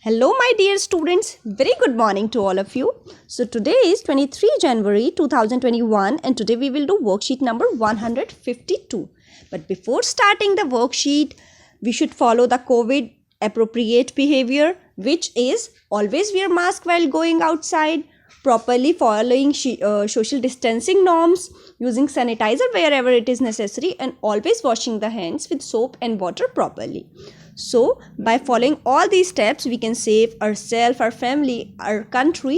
Hello my dear students, very good morning to all of you. So today is 23 January 2021 and today we will do worksheet number 152. But before starting the worksheet, we should follow the COVID appropriate behavior, which is always wear mask while going outside, properly following social distancing norms, using sanitizer wherever it is necessary and always washing the hands with soap and water properly. So, by following all these steps, we can save ourselves, our family, our country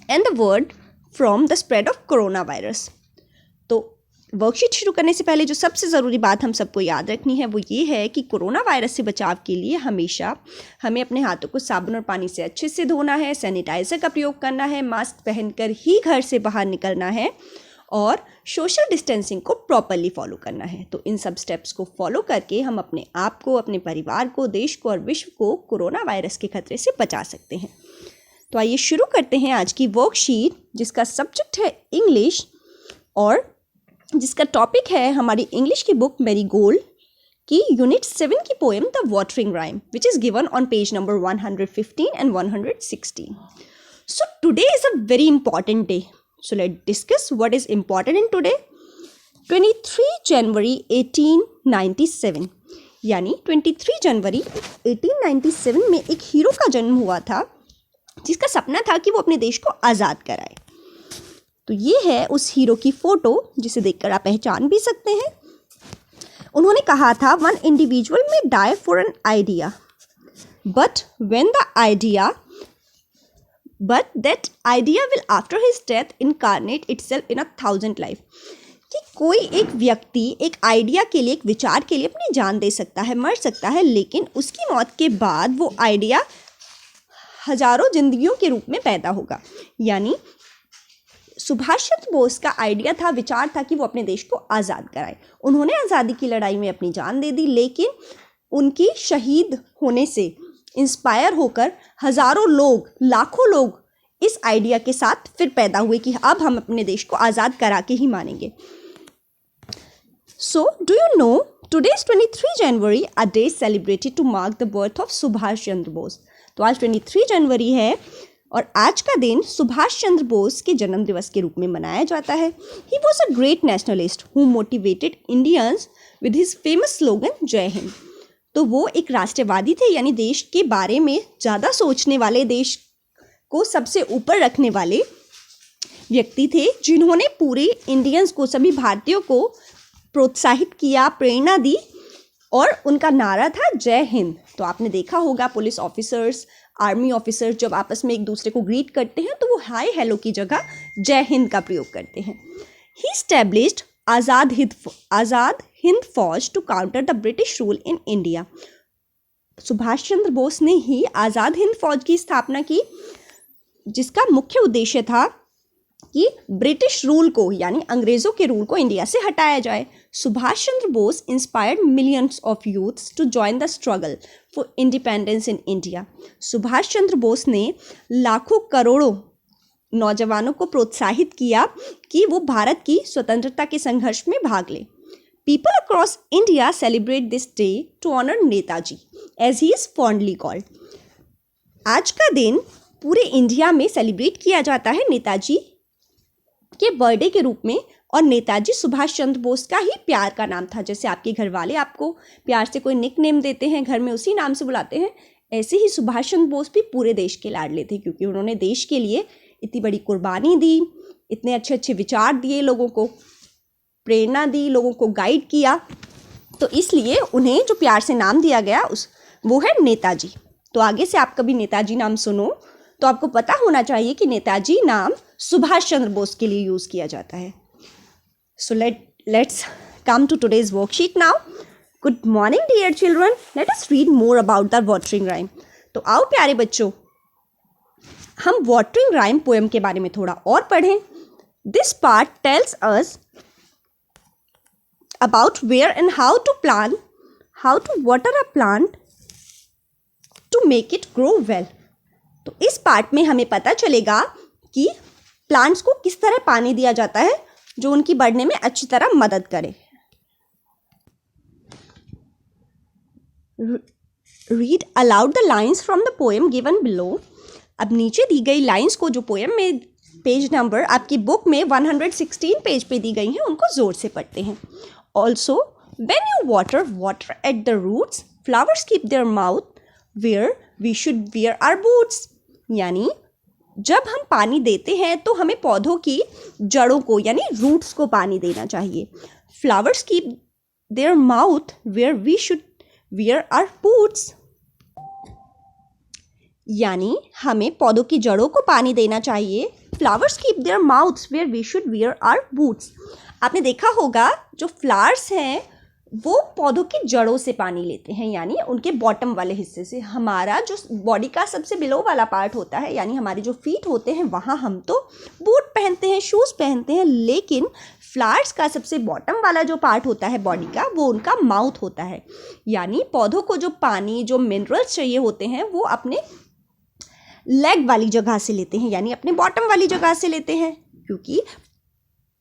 and the world from the spread of coronavirus. तो worksheet शुरू करने से पहले जो सबसे ज़रूरी बात हम सबको याद रखनी है वो ये है कि कोरोना वायरस से बचाव के लिए हमेशा हमें अपने हाथों को साबुन और पानी से अच्छे से धोना है, सैनिटाइज़र का प्रयोग करना है, मास्क पहनकर ही घर से बाहर निकलना है और सोशल डिस्टेंसिंग को प्रॉपरली फॉलो करना है। तो इन सब स्टेप्स को फॉलो करके हम अपने आप को, अपने परिवार को, देश को और विश्व को कोरोना वायरस के खतरे से बचा सकते हैं। तो आइए शुरू करते हैं आज की वर्कशीट, जिसका सब्जेक्ट है इंग्लिश और जिसका टॉपिक है हमारी इंग्लिश की बुक मैरीगोल्ड की यूनिट 7 की poem the watering rhyme, which is given on page number 115 and 116. So today is a very important day. So let's discuss what is important in today. 23 जनवरी 1897 यानी 23 जनवरी 1897 में एक hero का जन्म हुआ था जिसका सपना था कि वो अपने देश को आज़ाद कराए। तो ये है उस हीरो की फ़ोटो जिसे देखकर आप पहचान भी सकते हैं। उन्होंने कहा था, one individual may die for an idea but that idea will after his death incarnate itself in 1,000 life. कि कोई एक व्यक्ति एक आइडिया के लिए, एक विचार के लिए अपनी जान दे सकता है, मर सकता है, लेकिन उसकी मौत के बाद वो आइडिया हजारों जिंदगियों के रूप में पैदा होगा। यानी सुभाष चंद्र बोस का आइडिया था, विचार था कि वो अपने देश को आज़ाद कराए। उन्होंने आज़ादी की लड़ाई में अपनी जान दे दी, लेकिन उनकी शहीद होने से इंस्पायर होकर हज़ारों लोग, लाखों लोग इस आइडिया के साथ फिर पैदा हुए कि अब हम अपने देश को आज़ाद करा के ही मानेंगे। So do you know today is 23 January, a day celebrated to mark the birth of Subhash Chandra Bose. तो आज 23 जनवरी है और आज का दिन सुभाष चंद्र बोस के जन्म दिवस के रूप में मनाया जाता है। He was a great nationalist who motivated Indians with his famous slogan जय हिंद। तो वो एक राष्ट्रवादी थे, यानी देश के बारे में ज़्यादा सोचने वाले, देश को सबसे ऊपर रखने वाले व्यक्ति थे, जिन्होंने पूरे इंडियंस को, सभी भारतीयों को प्रोत्साहित किया, प्रेरणा दी और उनका नारा था जय हिंद। तो आपने देखा होगा पुलिस ऑफिसर्स, आर्मी ऑफिसर्स जब आपस में एक दूसरे को ग्रीट करते हैं तो वो हाय हेलो की जगह जय हिंद का प्रयोग करते हैं। ही established Azad Hind Fauj to counter the British rule in India. Subhash Chandra Bose ने ही आज़ाद हिंद फौज की स्थापना की, जिसका मुख्य उद्देश्य था कि ब्रिटिश रूल को, यानी अंग्रेज़ों के रूल को इंडिया से हटाया जाए। Subhash Chandra Bose inspired millions of youths to join the struggle for independence in India. Subhash Chandra Bose ने लाखों करोड़ों नौजवानों को प्रोत्साहित किया कि वो भारत की स्वतंत्रता के संघर्ष में भाग लें। People across India celebrate this day to honor Netaji, as he is fondly called. आज का दिन पूरे इंडिया में सेलिब्रेट किया जाता है नेताजी के बर्थडे के रूप में, और नेताजी सुभाष चंद्र बोस का ही प्यार का नाम था। जैसे आपके घर वाले आपको प्यार से कोई निक नेम देते हैं, घर में उसी नाम से बुलाते हैं, ऐसे ही सुभाष चंद्र बोस भी पूरे देश के लाडले थे, क्योंकि उन्होंने देश के लिए इतनी बड़ी कुर्बानी दी, इतने अच्छे अच्छे विचार दिए, लोगों को प्रेरणा दी, लोगों को गाइड किया। तो इसलिए उन्हें जो प्यार से नाम दिया गया वो है नेताजी। तो आगे से आप कभी नेताजी नाम सुनो तो आपको पता होना चाहिए कि नेताजी नाम सुभाष चंद्र बोस के लिए यूज़ किया जाता है। So let's come to today's worksheet now. Good morning dear children, let us read more about the watering rhyme. तो आओ प्यारे बच्चों, हम वाटरिंग राइम पोएम के बारे में थोड़ा और पढ़ें। This part tells us about where and how to water a plant to make it grow well. तो इस पार्ट में हमें पता चलेगा कि प्लांट्स को किस तरह पानी दिया जाता है जो उनकी बढ़ने में अच्छी तरह मदद करे। Read aloud the lines from the poem given below. अब नीचे दी गई लाइन्स को जो पोएम में पेज नंबर आपकी बुक में 116 पेज पे दी गई हैं उनको ज़ोर से पढ़ते हैं। Also when you water at the roots flowers keep their mouth where we should wear our boots. यानी जब हम पानी देते हैं तो हमें पौधों की जड़ों को यानी रूट्स को पानी देना चाहिए। Flowers keep their mouth where we should wear our boots, यानी हमें पौधों की जड़ों को पानी देना चाहिए। Flowers keep their mouths where we should wear our boots. आपने देखा होगा जो फ्लावर्स हैं वो पौधों की जड़ों से पानी लेते हैं, यानी उनके बॉटम वाले हिस्से से। हमारा जो बॉडी का सबसे बिलो वाला पार्ट होता है यानी हमारे जो फीट होते हैं वहाँ हम तो बूट पहनते हैं, शूज़ पहनते हैं, लेकिन फ्लावर्स का सबसे बॉटम वाला जो पार्ट होता है बॉडी का वो उनका माउथ होता है। यानी पौधों को जो पानी जो मिनरल्स चाहिए होते हैं वो अपने लेग वाली जगह से लेते हैं, यानी अपने बॉटम वाली जगह से लेते हैं, क्योंकि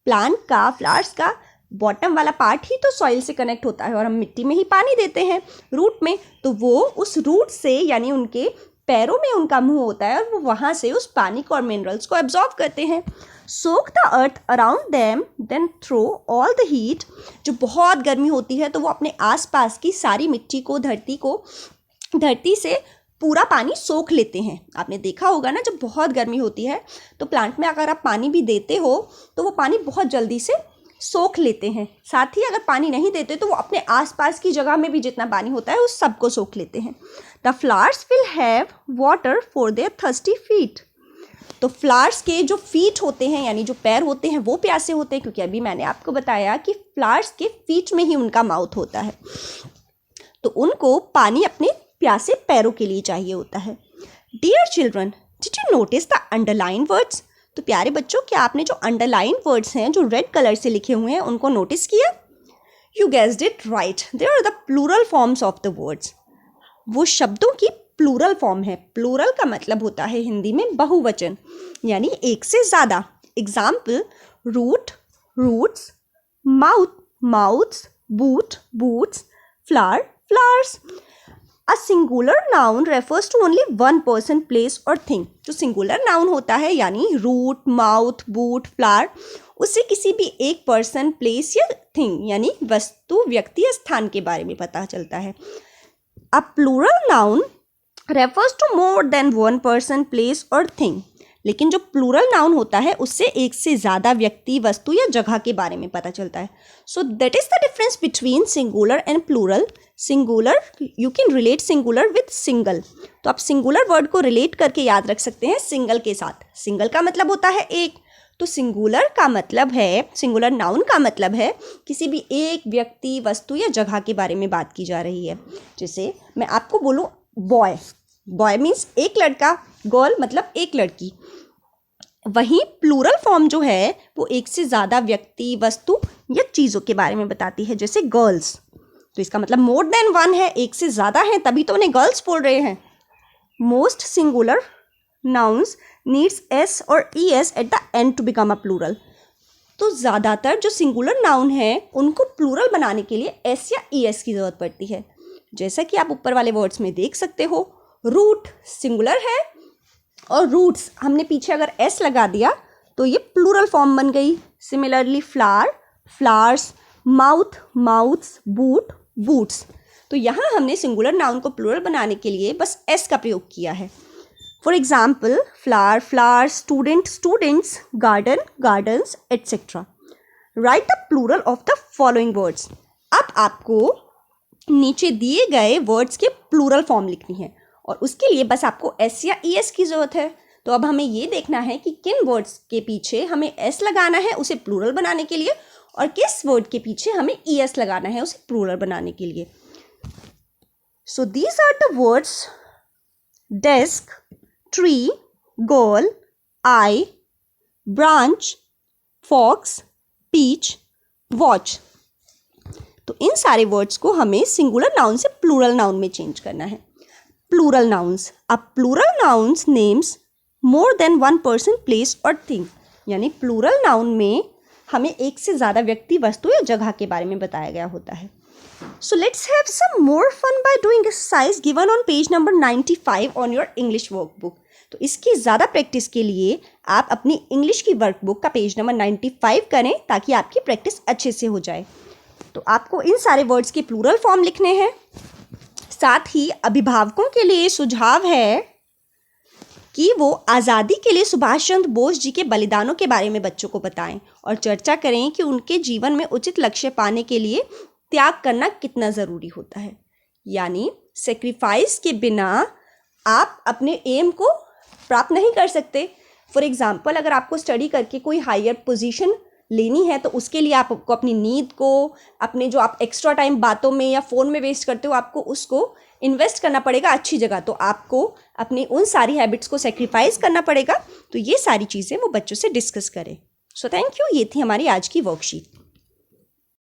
प्लांट का फ्लावर्स का बॉटम वाला पार्ट ही तो सॉइल से कनेक्ट होता है और हम मिट्टी में ही पानी देते हैं रूट में, तो वो उस रूट से यानी उनके पैरों में उनका मुंह होता है और वो वहाँ से उस पानी को और मिनरल्स को एब्जॉर्ब करते हैं। Soak the earth around them then throw all the heat. जो बहुत गर्मी होती है तो वो अपने आसपास की सारी मिट्टी को धरती से पूरा पानी सोख लेते हैं। आपने देखा होगा ना जब बहुत गर्मी होती है तो प्लांट में अगर आप पानी भी देते हो तो वो पानी बहुत जल्दी से सोख लेते हैं। साथ ही अगर पानी नहीं देते तो वो अपने आसपास की जगह में भी जितना पानी होता है उस सबको सोख लेते हैं। The flowers will have water for their thirsty feet. तो फ्लावर्स के जो फीट होते हैं यानी जो पैर होते हैं वो प्यासे होते हैं, क्योंकि अभी मैंने आपको बताया कि फ्लावर्स के फीट में ही उनका माउथ होता है, तो उनको पानी अपने प्यासे पैरों के लिए चाहिए होता है। Dear children, did you notice the underline words? तो प्यारे बच्चों, क्या आपने जो अंडरलाइन वर्ड्स हैं जो रेड कलर से लिखे हुए हैं उनको नोटिस किया? You guessed it right, they are the plural forms of the words. वो शब्दों की प्लूरल फॉर्म है। प्लूरल का मतलब होता है हिंदी में बहुवचन, यानी एक से ज़्यादा। Example, root roots, mouth mouths, boot boots, flower flowers. A singular noun refers to only one person, place और thing। जो singular noun होता है यानी root, mouth, boot, flower, उससे किसी भी एक person, place या thing यानी वस्तु, व्यक्ति या स्थान के बारे में पता चलता है। A plural noun refers to more than one person, place और thing। लेकिन जो प्लूरल नाउन होता है उससे एक से ज़्यादा व्यक्ति, वस्तु या जगह के बारे में पता चलता है। So that is the difference between singular and plural. Singular, you can relate singular with single. तो आप सिंगुलर वर्ड को रिलेट करके याद रख सकते हैं सिंगल के साथ। सिंगल का मतलब होता है एक, तो सिंगुलर का मतलब है, सिंगुलर नाउन का मतलब है किसी भी एक व्यक्ति, वस्तु या जगह के बारे में बात की जा रही है। जैसे मैं आपको बोलूँ बॉय, बॉय मीन्स एक लड़का, गर्ल मतलब एक लड़की। वहीं प्लूरल फॉर्म जो है वो एक से ज़्यादा व्यक्ति, वस्तु या चीज़ों के बारे में बताती है, जैसे गर्ल्स। तो इसका मतलब मोर देन वन है, एक से ज़्यादा है, तभी तो उन्हें गर्ल्स बोल रहे हैं। Most singular nouns needs S और E S at the end to become a plural. तो ज़्यादातर जो सिंगुलर नाउन है उनको प्लूरल बनाने के लिए एस या ई एस की ज़रूरत पड़ती है। जैसा कि आप ऊपर वाले वर्ड्स में देख सकते हो, रूट सिंगुलर है और रूट्स हमने पीछे अगर एस लगा दिया तो ये प्लूरल फॉर्म बन गई। Similarly flower flowers, mouth mouths, boot boots. तो यहाँ हमने सिंगुलर नाउन को प्लूरल बनाने के लिए बस एस का प्रयोग किया है। For example, flower flowers, student students, garden gardens etcetera. Write the plural of the following words. अब आपको नीचे दिए गए वर्ड्स के प्लूरल फॉर्म लिखनी है और उसके लिए बस आपको एस या ई एस की ज़रूरत है। तो अब हमें ये देखना है कि किन वर्ड्स के पीछे हमें एस लगाना है उसे प्लूरल बनाने के लिए और किस वर्ड के पीछे हमें ई एस लगाना है उसे प्लूरल बनाने के लिए। So these are the words desk, tree, girl, eye, branch, fox, peach, watch. तो इन सारे वर्ड्स को हमें सिंगुलर नाउन से प्लूरल नाउन में चेंज करना है। प्लूरल नाउन्स, अब plural nouns names more than one person, place और थिंग। यानी प्लूरल नाउन में हमें एक से ज़्यादा व्यक्ति, वस्तु या जगह के बारे में बताया गया होता है। So let's have some more fun by doing exercise given on page number 95 on your English workbook. तो इसकी ज़्यादा प्रैक्टिस के लिए आप अपनी इंग्लिश की वर्कबुक का पेज नंबर 95 करें ताकि आपकी प्रैक्टिस अच्छे से हो जाए. तो आपको इन सारे वर्ड्स के प्लूरल फॉर्म लिखने हैं. साथ ही अभिभावकों के लिए सुझाव है कि वो आज़ादी के लिए सुभाष चंद्र बोस जी के बलिदानों के बारे में बच्चों को बताएं और चर्चा करें कि उनके जीवन में उचित लक्ष्य पाने के लिए त्याग करना कितना ज़रूरी होता है. यानी सेक्रीफाइस के बिना आप अपने एम को प्राप्त नहीं कर सकते. फॉर एग्ज़ाम्पल, अगर आपको स्टडी करके कोई हायर पोजीशन लेनी है तो उसके लिए आपको अपनी नींद को, अपने जो आप एक्स्ट्रा टाइम बातों में या फ़ोन में वेस्ट करते हो, आपको उसको इन्वेस्ट करना पड़ेगा अच्छी जगह. तो आपको अपनी उन सारी हैबिट्स को सेक्रीफाइस करना पड़ेगा. तो ये सारी चीज़ें वो बच्चों से डिस्कस करें. So thank you. ये थी हमारी आज की वर्कशीट.